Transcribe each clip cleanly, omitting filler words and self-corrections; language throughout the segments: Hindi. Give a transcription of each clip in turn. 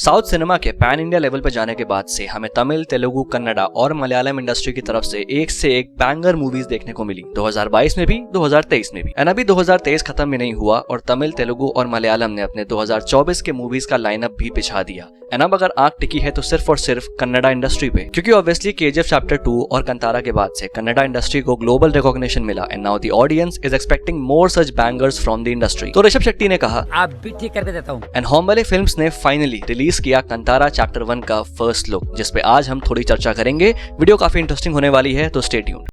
साउथ सिनेमा के पैन इंडिया लेवल पर जाने के बाद से हमें तमिल, तेलुगु, कन्नड़ा और मलयालम इंडस्ट्री की तरफ से एक बैंगर मूवीज देखने को मिली 2022 में भी, 2023 में भी। एंड अभी 2023 खत्म भी नहीं हुआ और तमिल, तेलुगु और मलयालम ने अपने 2024 के मूवीज का लाइनअप भी बिछा दिया। एंड अब अगर आंख टिकी है तो सिर्फ और सिर्फ कन्नड़ा इंडस्ट्री पे, क्योंकि ऑब्वियसली केजीएफ चैप्टर 2 और कंतारा के बाद से कन्नड़ा इंडस्ट्री को ग्लोबल रिकॉग्निशन मिला and now the audience is expecting more such bangers from the industry. तो ऋषभ शेट्टी ने कहा आप भी ठीक करके देता हूँ। एंड होम्बले फिल्म्स ने फाइनली रिलीज किया कंतारा चैप्टर 1 का फर्स्ट लुक, जिसपे आज हम थोड़ी चर्चा करेंगे। वीडियो काफी इंटरेस्टिंग होने वाली है, तो स्टे ट्यून्ड।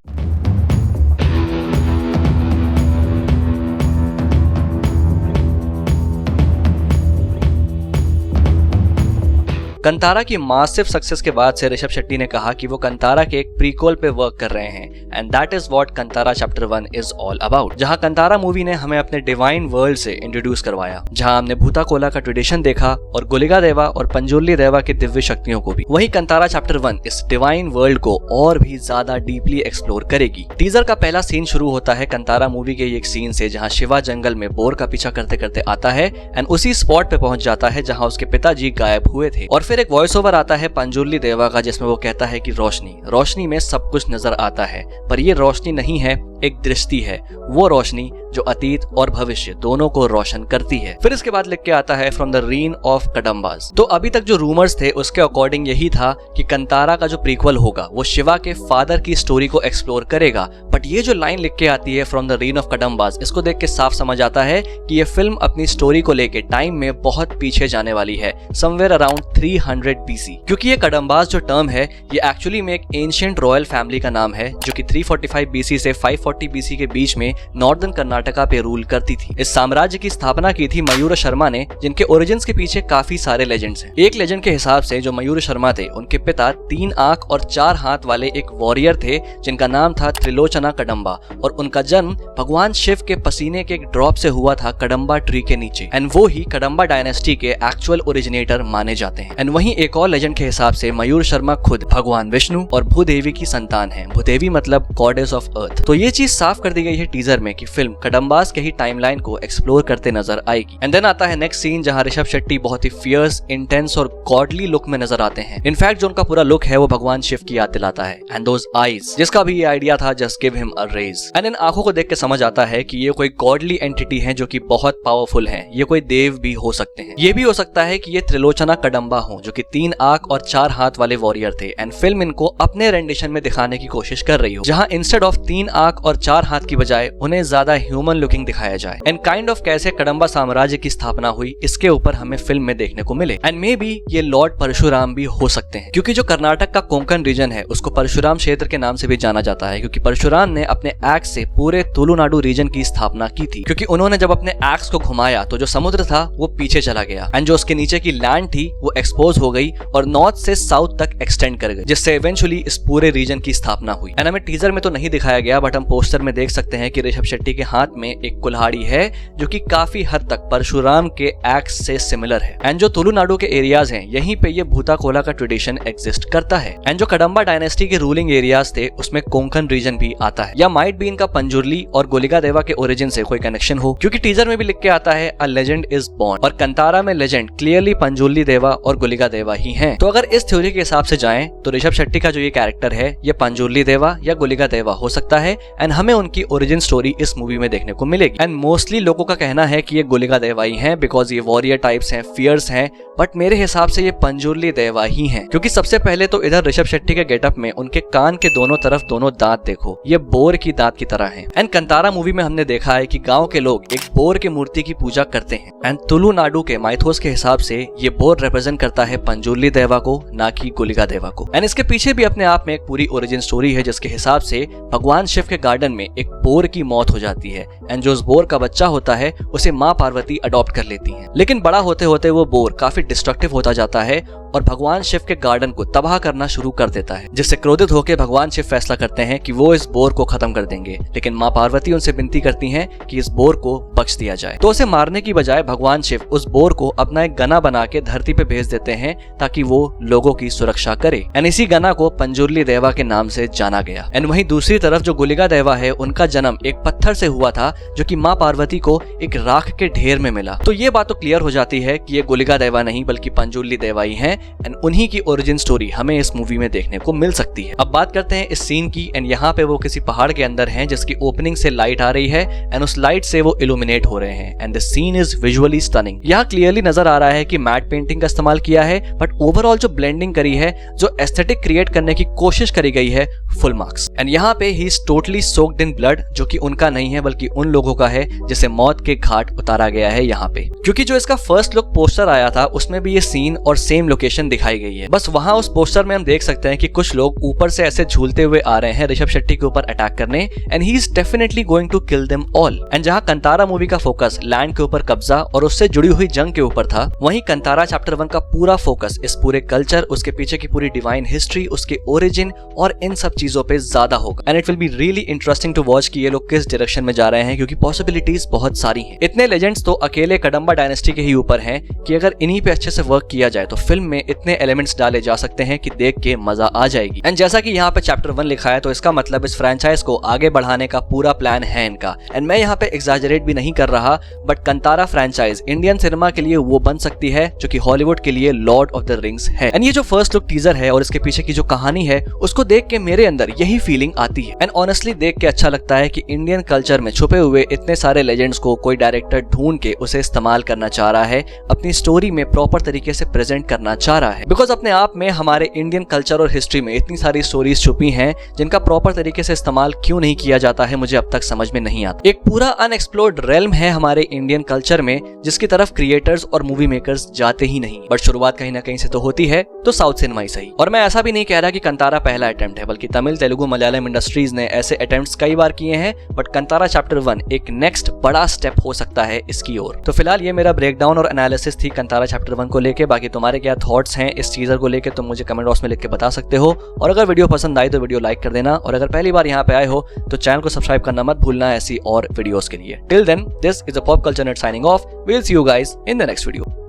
कंतारा की मासिव सक्सेस के बाद से ऋषभ शेट्टी ने कहा कि वो कंतारा के एक प्रीक्वल पे वर्क कर रहे हैं and that is what Kantara chapter 1 is all about. जहां कंतारा मूवी ने हमें अपने डिवाइन वर्ल्ड से इंट्रोड्यूस करवाया, जहां हमने भूताकोला का ट्रेडिशन देखा और गुलिगा देवा और पंजुर्ली देवा की दिव्य शक्तियों को भी। वहीं कंतारा चैप्टर 1 इस डिवाइन वर्ल्ड को और भी ज्यादा डीपली एक्सप्लोर करेगी। टीजर का पहला सीन शुरू होता है कंतारा मूवी के एक सीन से, जहां शिवा जंगल में बोर का पीछा करते करते आता है एंड उसी स्पॉट पे पहुंच जाता है जहां उसके पिताजी गायब हुए थे। और फिर एक वॉइस ओवर आता है पंजुर्ली देवा का, जिसमें वो कहता है कि रोशनी में सब कुछ नजर आता है, पर ये रोशनी नहीं है, एक दृष्टि है, वो रोशनी जो अतीत और भविष्य दोनों को रोशन करती है। फिर इसके बाद लिख के आता है फ्रॉम द रीन ऑफ कडम्बास। तो अभी तक जो रूमर्स थे उसके अकॉर्डिंग यही था कि कंतारा का जो प्रीक्वल होगा वो शिवा के फादर की स्टोरी को एक्सप्लोर करेगा, बट ये जो लाइन लिख के आती है फ्रॉम द रीन ऑफ कडम्बास, इसको देख के साफ समझ आता है कि ये फिल्म अपनी स्टोरी को लेके टाइम में बहुत पीछे जाने वाली है, समवेयर अराउंड 300 BC। क्योंकि ये कडम्बास जो टर्म है ये एक्चुअली में एक एंशिएंट रॉयल फैमिली का नाम है, जो कि 345 BC से 540 BC के बीच में नॉर्दर्न कर्नाटका पे रूल करती थी। इस साम्राज्य की स्थापना की थी मयूर शर्मा ने, जिनके ओरिजिन्स के पीछे काफी सारे लेजेंड्स हैं। एक लेजेंड के हिसाब से जो मयूर शर्मा थे, उनके पिता 3 आंख और 4 हाथ वाले एक वॉरियर थे जिनका नाम था त्रिलोचना कडम्बा, और उनका जन्म भगवान शिव के पसीने के एक ड्रॉप से हुआ था कडम्बा ट्री के नीचे। एंड वो ही कडम्बा डायनेस्टी के एक्चुअल ओरिजिनेटर माने जाते हैं। एंड वहीं एक और लेजेंड के हिसाब से मयूर शर्मा खुद भगवान विष्णु और भूदेवी की संतान है। भूदेवी मतलब गॉडेस ऑफ अर्थ। तो ये चीज साफ कर दी गई है टीजर में कि फिल्म कडम्बास के ही टाइमलाइन को एक्सप्लोर करते नजर आएगी। एंड देन आता है नेक्स्ट सीन, जहां ऋषभ शेट्टी बहुत ही फियर्स, इंटेंस और गॉडली लुक में नजर आते हैं। इनफैक्ट जो उनका पूरा लुक है वो भगवान शिव की याद दिलाता है। एंड दोज आईज, जिसका भी ये आइडिया था, just give him a raise. And इन आंखों को देख के समझ आता है कि ये कोई गॉडली एंटिटी है जो कि बहुत पावरफुल है। ये कोई देव भी हो सकते हैं। ये भी हो सकता है कि ये त्रिलोचना कडम्बा हो, जो कि 3 आंख और 4 हाथ वाले वॉरियर थे। एंड फिल्म इनको अपने रेंडिशन में दिखाने की कोशिश कर रही हो, जहां इंस्टेड ऑफ 3 आंख और 4 हाथ की बजाय उन्हें ज्यादा ह्यूमन लुकिंग दिखाया जाए। एंड काइंड ऑफ कैसे कडम्बा साम्राज्य की स्थापना हुई, इसके ऊपर हमें फिल्म में देखने को मिले। एंड मे बी ये लॉर्ड परशुराम भी हो सकते हैं, क्योंकि जो कर्नाटक का कोंकण रीजन है उसको परशुराम क्षेत्र के नाम से भी जाना जाता है, क्योंकि परशुराम ने अपने एक्स से पूरे तुलुनाडु रीजन की स्थापना की थी। क्योंकि उन्होंने जब अपने एक्स को घुमाया तो जो समुद्र था वो पीछे चला गया एंड जो उसके नीचे की लैंड थी वो एक्सपोज हो गई और नॉर्थ से साउथ तक एक्सटेंड कर गई, जिससे इवेंचुअली इस पूरे रीजन की स्थापना हुई। एंड हमें टीजर में तो नहीं दिखाया गया, बट हम पोस्टर में देख सकते हैं कि ऋषभ शेट्टी के हाथ में एक कुल्हाड़ी है जो कि काफी हद तक परशुराम के एक्स से सिमिलर है। एंड जो तुलुनाडु के एरियाज हैं, यहीं पे ये भूताकोला का ट्रेडिशन एग्जिस्ट करता है। एंड जो कडम्बा डायनेस्टी के रूलिंग एरियाज थे उसमें कोंकण रीजन भी आता है, या माइट बी इनका पंजुर्ली और गुलिगा देवा के ओरिजिन से कोई कनेक्शन हो, क्योंकि टीजर में भी लिख के आता है अ लेजेंड इज बॉर्न, और कंतारा में लेजेंड क्लियरली पंजुर्ली देवा और गुलिगा देवा ही हैं। तो अगर इस थ्योरी के हिसाब से जाएं तो ऋषभ शेट्टी का जो ये कैरेक्टर है ये पंजुर्ली देवा या गुलिगा देवा हो सकता है एंड हमें उनकी ओरिजिन स्टोरी इस मूवी में देखने को मिलेगी। एंड मोस्टली लोगों का कहना है कि ये गुलिगा देवा ही हैं, बिकॉज ये वॉरियर टाइप्स हैं, फियर्स हैं, बट मेरे हिसाब से ये पंजुर्ली देवा ही हैं। क्योंकि सबसे पहले तो इधर ऋषभ शेट्टी के गेटअप में उनके कान के दोनों तरफ दोनों दांत देखो, ये बोर की दांत की तरह हैं। एंड कंतारा मूवी में हमने देखा है कि गांव के लोग एक बोर की मूर्ति की पूजा करते हैं। एंड तुलुनाडु के माइथोस के हिसाब से ये बोर रिप्रेजेंट करता है पंजुर्ली देवा को, ना कि गुलिगा देवा को। एंड इसके पीछे भी अपने आप में एक पूरी ओरिजिन स्टोरी है, जिसके हिसाब से भगवान शिव के गार्डन में एक बोर की मौत हो जाती है एंड जो उस बोर का बच्चा होता है उसे माँ पार्वती अडॉप्ट कर लेती हैं। लेकिन बड़ा होते होते वो बोर काफी डिस्ट्रक्टिव होता जाता है और भगवान शिव के गार्डन को तबाह करना शुरू कर देता है, जिससे क्रोधित होकर भगवान शिव फैसला करते हैं कि वो इस बोर को खत्म कर देंगे। लेकिन माँ पार्वती उनसे विनती करती हैं कि इस बोर को बख्श दिया जाए। तो उसे मारने की बजाय भगवान शिव उस बोर को अपना एक गना बना के धरती पे भेज देते हैं ताकि वो लोगों की सुरक्षा करे। एंड इसी गना को पंजुर्ली देवा के नाम से जाना गया। एंड वहीं दूसरी तरफ जो गुलिका देवा है, उनका जन्म एक पत्थर से हुआ था जो कि माँ पार्वती को एक राख के ढेर में मिला। तो ये बात तो क्लियर हो जाती है कि ये गुलिका देवा नहीं बल्कि पंजुर्ली देवा ही है। एंड उन्हीं की ओरिजिन स्टोरी हमें इस मूवी में देखने को मिल सकती है। अब बात करते हैं इस सीन की। एंड यहाँ पे वो किसी पहाड़ के अंदर हैं जिसकी ओपनिंग से लाइट आ रही है एंड उस लाइट से वो इल्यूमिनेट हो रहे हैं। And the scene is visually stunning. यहाँ क्लियरली नजर आ रहा है कि मैट पेंटिंग का इस्तेमाल किया है, बट ओवरऑल जो ब्लेंडिंग करी है, जो एस्थेटिक क्रिएट करने की कोशिश करी गई है, फुल मार्क्स। एंड यहाँ पे he is totally soaked in blood, जो कि उनका नहीं है बल्कि उन लोगों का है जिसे मौत के घाट उतारा गया है यहाँ पे। क्योंकि जो इसका फर्स्ट लुक पोस्टर आया था उसमें भी ये सीन और सेम लोकेशन दिखाई गई है। बस वहां उस पोस्टर में हम देख सकते हैं कि कुछ लोग ऊपर से ऐसे झूलते हुए आ रहे हैं ऋषभ शेट्टी के ऊपर अटैक करने, and he is definitely going to kill them all. And जहां कंतारा मूवी का फोकस लैंड के ऊपर कब्जा और उससे जुड़ी हुई जंग के ऊपर था, वहीं कंतारा चैप्टर 1 का पूरा फोकस इस पूरे कल्चर, उसके पीछे की पूरी डिवाइन हिस्ट्री, उसके ओरिजिन और इन सब चीजों पे ज्यादा होगा। And it will be really interesting to watch कि ये लोग किस डायरेक्शन में जा रहे हैं, क्योंकि पॉसिबिलिटीज बहुत सारी हैं। इतने लेजेंड्स तो अकेले कदंबा डायनेस्टी के ही ऊपर हैं कि अगर इन्हीं पे अच्छे से वर्क किया जाए तो फिल्म में इतने एलिमेंट्स डाले जा सकते हैं कि देख के मजा आ जाएगी। एंड जैसा कि यहाँ पे चैप्टर 1 लिखा है, तो इसका मतलब इस फ्रेंचाइज को आगे बढ़ाने का पूरा प्लान है इनका। एंड मैं यहाँ पे एग्जैजरेट भी नहीं कर रहा, but Kantara franchise Indian cinema के लिए वो बन सकती है जो कि हॉलीवुड के लिए लॉर्ड ऑफ द रिंग्स है। एंड ये जो फर्स्ट लुक टीजर है और इसके पीछे की जो कहानी है, उसको देख के मेरे अंदर यही फीलिंग आती है। एंड ऑनेस्टली देख के अच्छा लगता है कि इंडियन कल्चर में छुपे हुए इतने सारे लेजेंड्स को कोई डायरेक्टर ढूंढ के उसे इस्तेमाल करना चाह रहा है, अपनी स्टोरी में प्रॉपर तरीके से प्रेजेंट करना चाह रहा है। बिकॉज अपने आप में हमारे इंडियन कल्चर और हिस्ट्री में इतनी सारी स्टोरीज छुपी हैं जिनका प्रॉपर तरीके से इस्तेमाल क्यों नहीं किया जाता है, मुझे अब तक समझ में नहीं आता। एक पूरा अनएक्सप्लोर्ड रेल्म है हमारे इंडियन कल्चर में जिसकी तरफ क्रिएटर्स और मूवी मेकर्स जाते ही नहीं, बट शुरुआत कहीं ना कहीं से तो होती है, तो साउथ सिनेमा ही सही। और मैं ऐसा भी नहीं कह रहा कि कंतारा पहला अटेम्प्ट है, बल्कि तमिल, तेलुगु, मलयालम इंडस्ट्रीज ने ऐसे अटेम्प्ट्स कई बार किए हैं, बट कंतारा चैप्टर 1 एक नेक्स्ट बड़ा स्टेप हो सकता है इसकी ओर। तो फिलहाल ये मेरा ब्रेकडाउन और एनालिसिस थी कंतारा चैप्टर 1 को लेके। बाकी तुम्हारे क्या थॉट्स हैं इस टीजर को लेके, तुम मुझे कमेंट बॉक्स में लिख के बता सकते हो। और अगर वीडियो पसंद आई तो वीडियो लाइक कर देना, और अगर पहली बार यहाँ पे आए हो तो चैनल को सब्सक्राइब करना मत भूलना ऐसी और वीडियोस के लिए। Till then, this is a pop culture net signing off. Will see you guys in the next video.